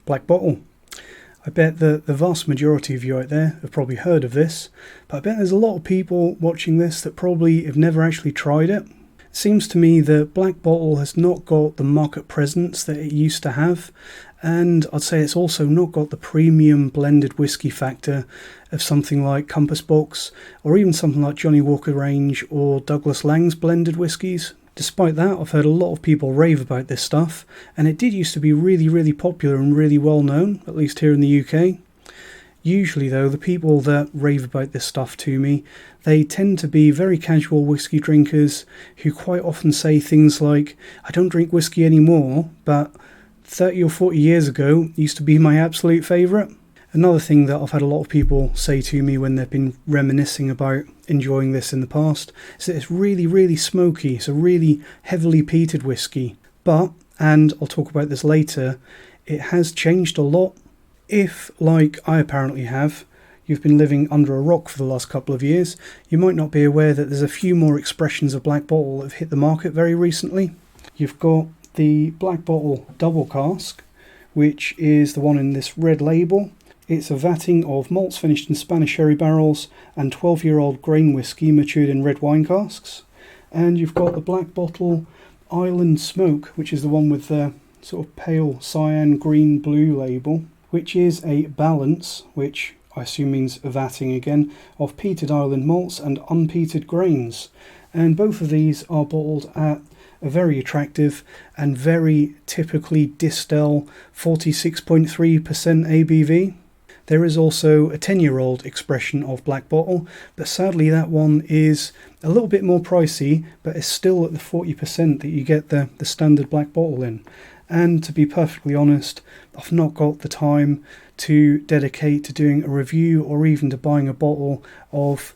Black Bottle. I bet that the vast majority of you out there have probably heard of this, but I bet there's a lot of people watching this that probably have never actually tried it. It seems to me that Black Bottle has not got the market presence that it used to have, and I'd say it's also not got the premium blended whiskey factor of something like Compass Box, or even something like Johnnie Walker Range or Douglas Lang's blended whiskies. Despite that, I've heard a lot of people rave about this stuff, and it did used to be really popular and really well known, at least here in the UK. Usually though, the people that rave about this stuff to me, they tend to be very casual whiskey drinkers who quite often say things like, I don't drink whiskey anymore, but 30 or 40 years ago it used to be my absolute favourite. Another thing that I've had a lot of people say to me when they've been reminiscing about enjoying this in the past is that it's really smoky. It's a really heavily peated whiskey. But, and I'll talk about this later, it has changed a lot. If, like I apparently have, you've been living under a rock for the last couple of years, you might not be aware that there's a few more expressions of Black Bottle that have hit the market very recently. You've got the Black Bottle Double Cask, which is the one in this red label. It's a vatting of malts finished in Spanish sherry barrels and 12-year-old grain whiskey matured in red wine casks. And you've got the Black Bottle Island Smoke, which is the one with the sort of pale cyan green blue label, which is a balance, which I assume means vatting again, of peated island malts and unpeated grains. And both of these are bottled at a very attractive and very typically Distell 46.3% ABV. There is also a 10-year-old expression of Black Bottle, but sadly that one is a little bit more pricey, but is still at the 40% that you get the standard Black Bottle in. And to be perfectly honest, I've not got the time to dedicate to doing a review or even to buying a bottle of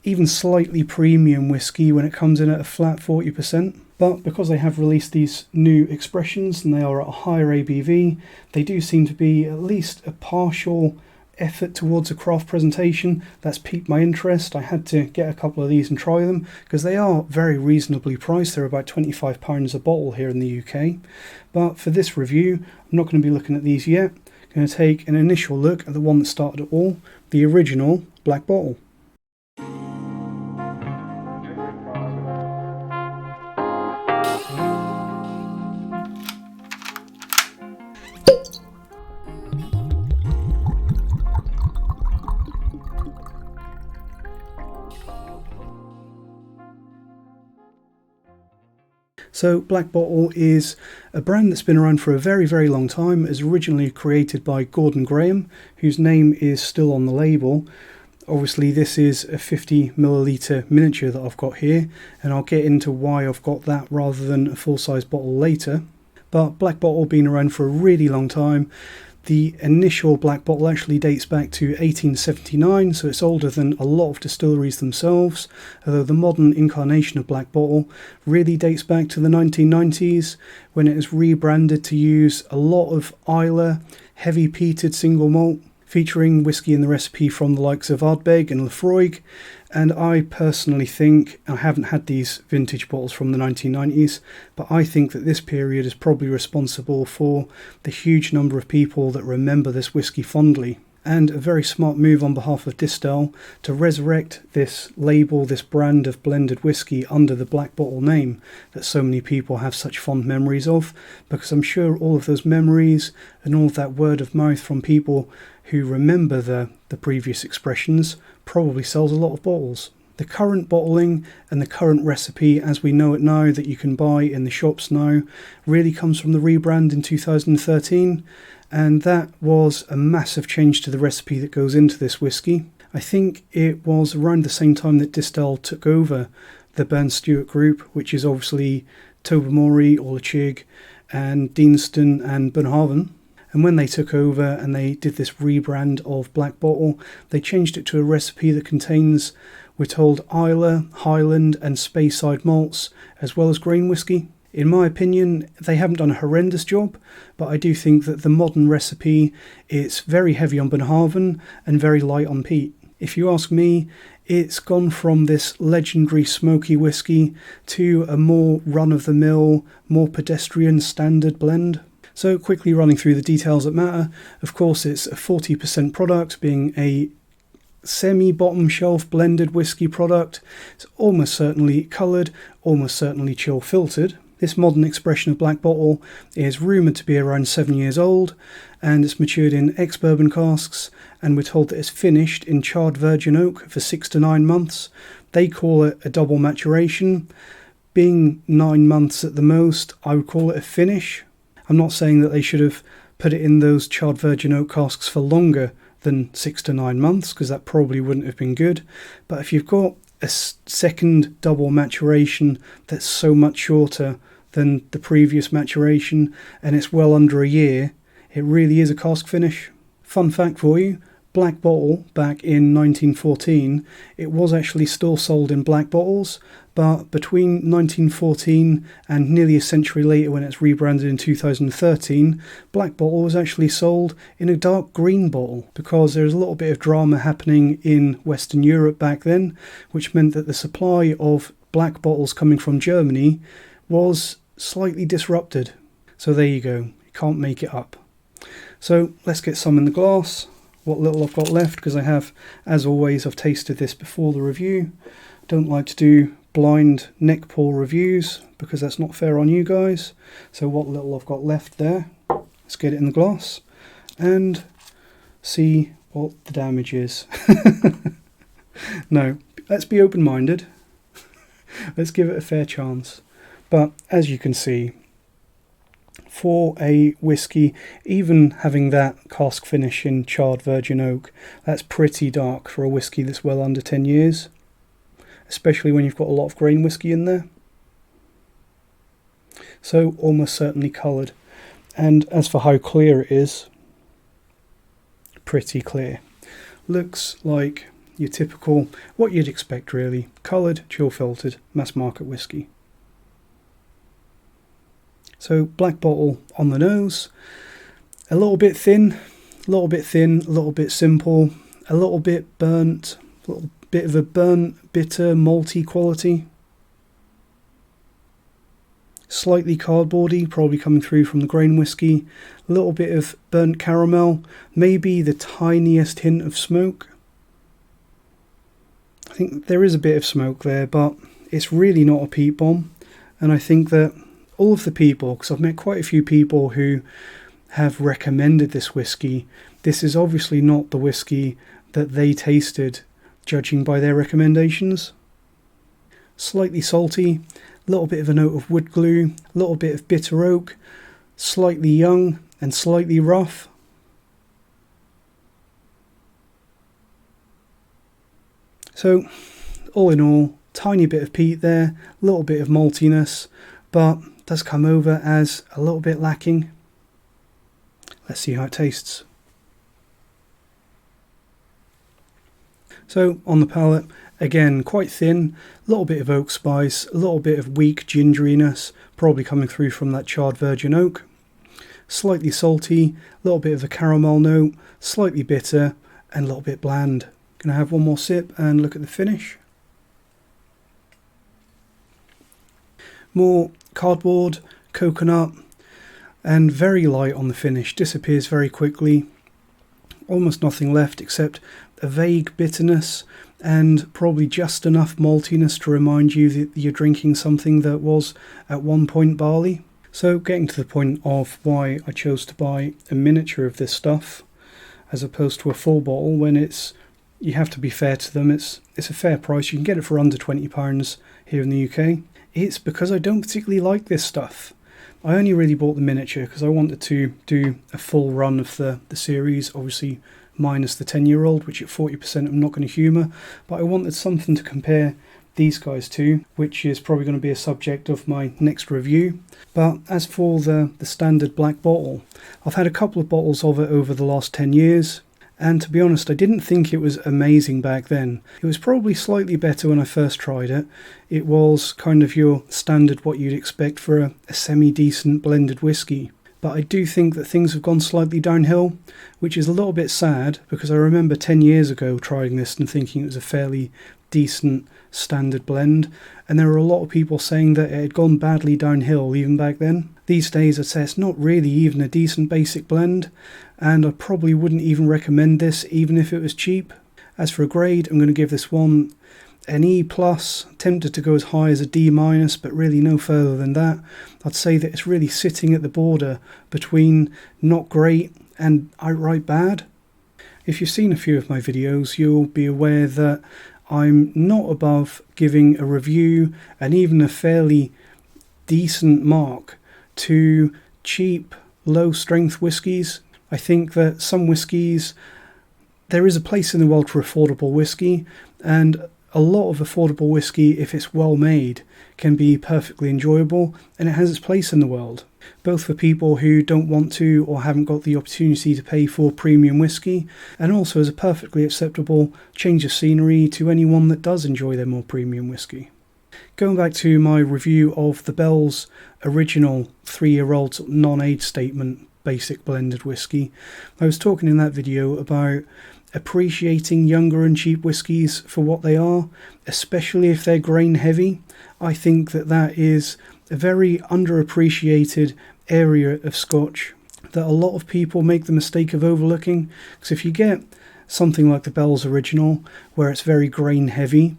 even slightly premium whiskey when it comes in at a flat 40%. But because they have released these new expressions and they are at a higher ABV, they do seem to be at least a partial effort towards a craft presentation. That's piqued my interest. I had to get a couple of these and try them because they are very reasonably priced. They're about £25 a bottle here in the UK. But for this review, I'm not going to be looking at these yet. I'm going to take an initial look at the one that started it all, the original Black Bottle. So Black Bottle is a brand that's been around for a very long time. It was originally created by Gordon Graham, whose name is still on the label. Obviously this is a 50ml miniature that I've got here, and I'll get into why I've got that rather than a full-size bottle later. But Black Bottle been around for a really long time. The initial Black Bottle actually dates back to 1879, so it's older than a lot of distilleries themselves, although the modern incarnation of Black Bottle really dates back to the 1990s, when it was rebranded to use a lot of Islay heavy peated single malt, featuring whiskey in the recipe from the likes of Ardbeg and Lefroy. And I personally think, I haven't had these vintage bottles from the 1990s, but I think that this period is probably responsible for the huge number of people that remember this whiskey fondly. And a very smart move on behalf of Distell to resurrect this label, this brand of blended whiskey under the Black Bottle name that so many people have such fond memories of, because I'm sure all of those memories and all of that word of mouth from people who remember the previous expressions probably sells a lot of bottles. The current bottling and the current recipe as we know it now that you can buy in the shops now really comes from the rebrand in 2013, and that was a massive change to the recipe that goes into this whiskey. I think it was around the same time that Distell took over the Burn Stewart group, which is obviously Tobermory, Orlachig and Deanston and Bunhaven. And when they took over and they did this rebrand of Black Bottle, they changed it to a recipe that contains, we're told, Islay, Highland and Speyside malts, as well as grain whiskey. In my opinion, they haven't done a horrendous job, but I do think that the modern recipe is very heavy on Bunhaven and very light on peat. If you ask me, it's gone from this legendary smoky whiskey to a more run-of-the-mill, more pedestrian standard blend. So quickly running through the details that matter, of course it's a 40% product, being a semi-bottom shelf blended whiskey product. It's almost certainly coloured, almost certainly chill filtered. This modern expression of Black Bottle is rumoured to be around 7 years old, and it's matured in ex-bourbon casks, and we're told that it's finished in charred virgin oak for 6 to 9 months. They call it a double maturation. Being 9 months at the most, I would call it a finish. I'm not saying that they should have put it in those charred virgin oak casks for longer than 6 to 9 months, because that probably wouldn't have been good. But if you've got a second double maturation that's so much shorter than the previous maturation, and it's well under a year, it really is a cask finish. Fun fact for you, Black Bottle back in 1914, it was actually still sold in black bottles, but between 1914 and nearly a century later when it's rebranded in 2013, Black Bottle was actually sold in a dark green bottle, because there's a little bit of drama happening in Western Europe back then, which meant that the supply of black bottles coming from Germany was slightly disrupted. So there you go, you can't make it up. So let's get some in the glass, what little I've got left, because I have, as always, I've tasted this before the review. Don't like to do blind neck pour reviews because that's not fair on you guys. So what little I've got left there, let's get it in the glass and see what the damage is. No, let's be open-minded. Let's give it a fair chance. But as you can see, for a whiskey, even having that cask finish in charred virgin oak, that's pretty dark for a whiskey that's well under 10 years. Especially when you've got a lot of grain whiskey in there. So almost certainly coloured. And as for how clear it is, pretty clear. Looks like your typical, what you'd expect really, coloured, chill filtered, mass market whiskey. So Black Bottle on the nose, a little bit thin, a little bit simple, a little bit burnt, a little bit of a burnt, bitter, malty quality. Slightly cardboardy, probably coming through from the grain whiskey. A little bit of burnt caramel, maybe the tiniest hint of smoke. I think there is a bit of smoke there, but it's really not a peat bomb. And I think that all of the people, because I've met quite a few people who have recommended this whiskey, this is obviously not the whiskey that they tasted, judging by their recommendations. Slightly salty, a little bit of a note of wood glue, a little bit of bitter oak, slightly young and slightly rough. So, all in all, tiny bit of peat there, a little bit of maltiness, but does come over as a little bit lacking. Let's see how it tastes. So on the palate, again quite thin, a little bit of oak spice, a little bit of weak gingeriness, probably coming through from that charred virgin oak. Slightly salty, a little bit of a caramel note, slightly bitter, and a little bit bland. Gonna have one more sip and look at the finish. More cardboard, coconut, and very light on the finish, disappears very quickly. Almost nothing left except a vague bitterness and probably just enough maltiness to remind you that you're drinking something that was at one point barley. So getting to the point of why I chose to buy a miniature of this stuff as opposed to a full bottle, when you have to be fair to them, it's a fair price. You can get it for under £20 here in the UK. It's because I don't particularly like this stuff. I only really bought the miniature because I wanted to do a full run of the series, obviously minus the 10-year-old, which at 40% I'm not going to humour, but I wanted something to compare these guys to, which is probably going to be a subject of my next review. But as for the standard Black Bottle, I've had a couple of bottles of it over the last 10 years. And to be honest, I didn't think it was amazing back then. It was probably slightly better when I first tried it. It was kind of your standard what you'd expect for a semi-decent blended whiskey. But I do think that things have gone slightly downhill, which is a little bit sad, because I remember 10 years ago trying this and thinking it was a fairly decent standard blend. And there were a lot of people saying that it had gone badly downhill even back then. These days I'd say it's not really even a decent basic blend, and I probably wouldn't even recommend this even if it was cheap. As for a grade, I'm going to give this one an E+, tempted to go as high as a D-, but really no further than that. I'd say that it's really sitting at the border between not great and outright bad. If you've seen a few of my videos, you'll be aware that I'm not above giving a review and even a fairly decent mark to cheap, low-strength whiskies. I think that some whiskies, there is a place in the world for affordable whiskey, and a lot of affordable whiskey, if it's well made, can be perfectly enjoyable, and it has its place in the world, both for people who don't want to or haven't got the opportunity to pay for premium whiskey, and also as a perfectly acceptable change of scenery to anyone that does enjoy their more premium whiskey. Going back to my review of the Bell's original 3-year-old non-age statement basic blended whiskey, I was talking in that video about appreciating younger and cheap whiskies for what they are, especially if they're grain heavy. I think that that is a very underappreciated area of Scotch that a lot of people make the mistake of overlooking, because if you get something like the Bell's original where it's very grain heavy,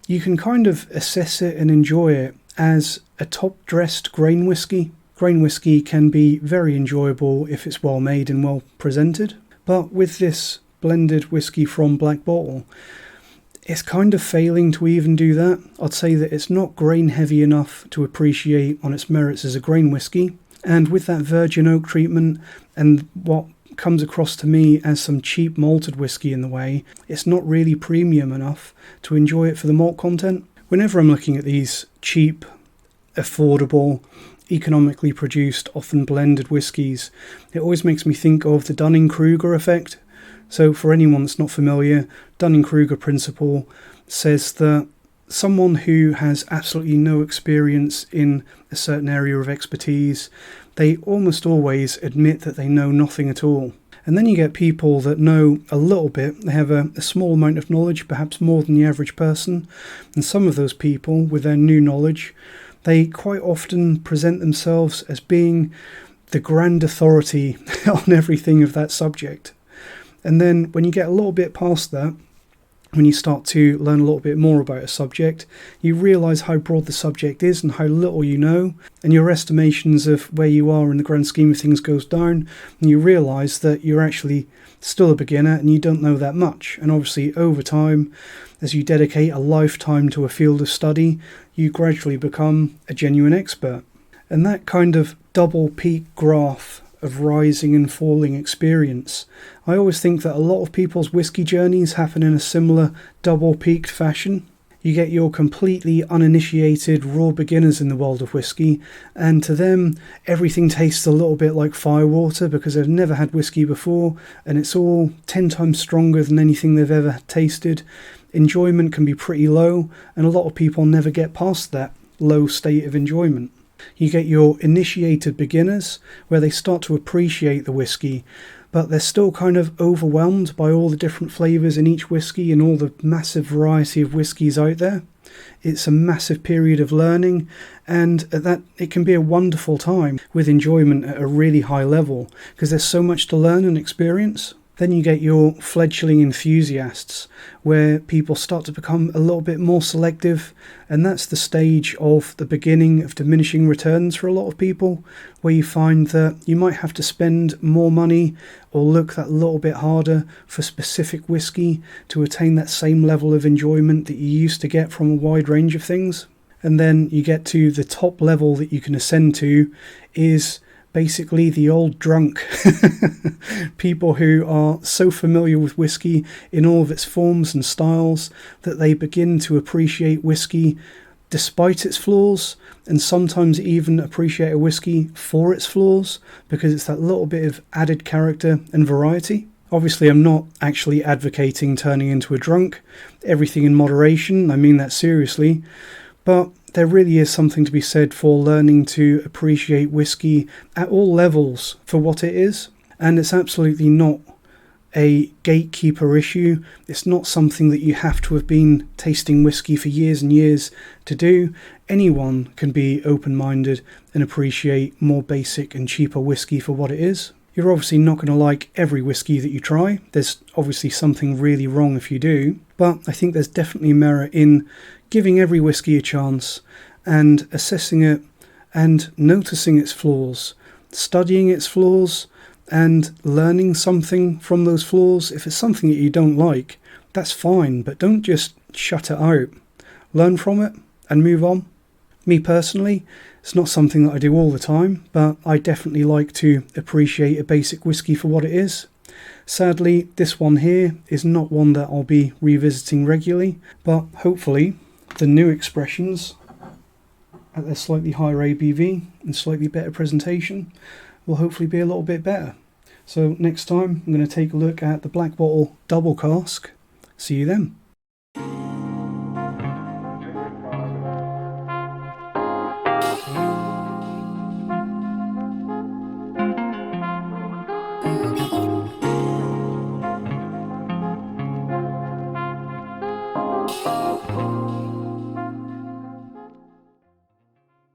you can kind of assess it and enjoy it as a top-dressed grain whiskey. Grain whiskey can be very enjoyable if it's well made and well presented, but with this blended whiskey from Black Bottle, it's kind of failing to even do that. I'd say that it's not grain heavy enough to appreciate on its merits as a grain whiskey, and with that virgin oak treatment and what comes across to me as some cheap malted whiskey in the way, it's not really premium enough to enjoy it for the malt content. Whenever I'm looking at these cheap, affordable, economically produced, often blended whiskies, it always makes me think of the Dunning-Kruger effect. So for anyone that's not familiar, Dunning-Kruger principle says that someone who has absolutely no experience in a certain area of expertise, they almost always admit that they know nothing at all. And then you get people that know a little bit, they have a small amount of knowledge, perhaps more than the average person, and some of those people, with their new knowledge, they quite often present themselves as being the grand authority on everything of that subject. And then when you get a little bit past that, when you start to learn a little bit more about a subject, you realise how broad the subject is and how little you know, and your estimations of where you are in the grand scheme of things goes down, and you realise that you're actually still a beginner and you don't know that much. And obviously over time, as you dedicate a lifetime to a field of study, you gradually become a genuine expert. And that kind of double peak graph of rising and falling experience, I always think that a lot of people's whiskey journeys happen in a similar double-peaked fashion. You get your completely uninitiated raw beginners in the world of whiskey, and to them everything tastes a little bit like firewater because they've never had whiskey before, and it's all 10 times stronger than anything they've ever tasted. Enjoyment can be pretty low, and a lot of people never get past that low state of enjoyment. You get your initiated beginners, where they start to appreciate the whiskey, but they're still kind of overwhelmed by all the different flavours in each whiskey and all the massive variety of whiskies out there. It's a massive period of learning, and at that it can be a wonderful time with enjoyment at a really high level, because there's so much to learn and experience. Then you get your fledgling enthusiasts, where people start to become a little bit more selective, and that's the stage of the beginning of diminishing returns for a lot of people, where you find that you might have to spend more money or look that little bit harder for specific whiskey to attain that same level of enjoyment that you used to get from a wide range of things. And then you get to the top level that you can ascend to is basically the old drunk. People who are so familiar with whiskey in all of its forms and styles that they begin to appreciate whiskey despite its flaws, and sometimes even appreciate a whiskey for its flaws because it's that little bit of added character and variety. Obviously, I'm not actually advocating turning into a drunk. Everything in moderation, I mean that seriously. But there really is something to be said for learning to appreciate whiskey at all levels for what it is. And it's absolutely not a gatekeeper issue. It's not something that you have to have been tasting whiskey for years and years to do. Anyone can be open-minded and appreciate more basic and cheaper whiskey for what it is. You're obviously not going to like every whiskey that you try. There's obviously something really wrong if you do, but I think there's definitely merit in giving every whiskey a chance and assessing it and noticing its flaws, studying its flaws and learning something from those flaws. If it's something that you don't like, that's fine, but don't just shut it out. Learn from it and move on. Me personally, it's not something that I do all the time, but I definitely like to appreciate a basic whiskey for what it is. Sadly, this one here is not one that I'll be revisiting regularly, but hopefully the new expressions at their slightly higher ABV and slightly better presentation will hopefully be a little bit better. So next time I'm going to take a look at the Black Bottle Double Cask. See you then.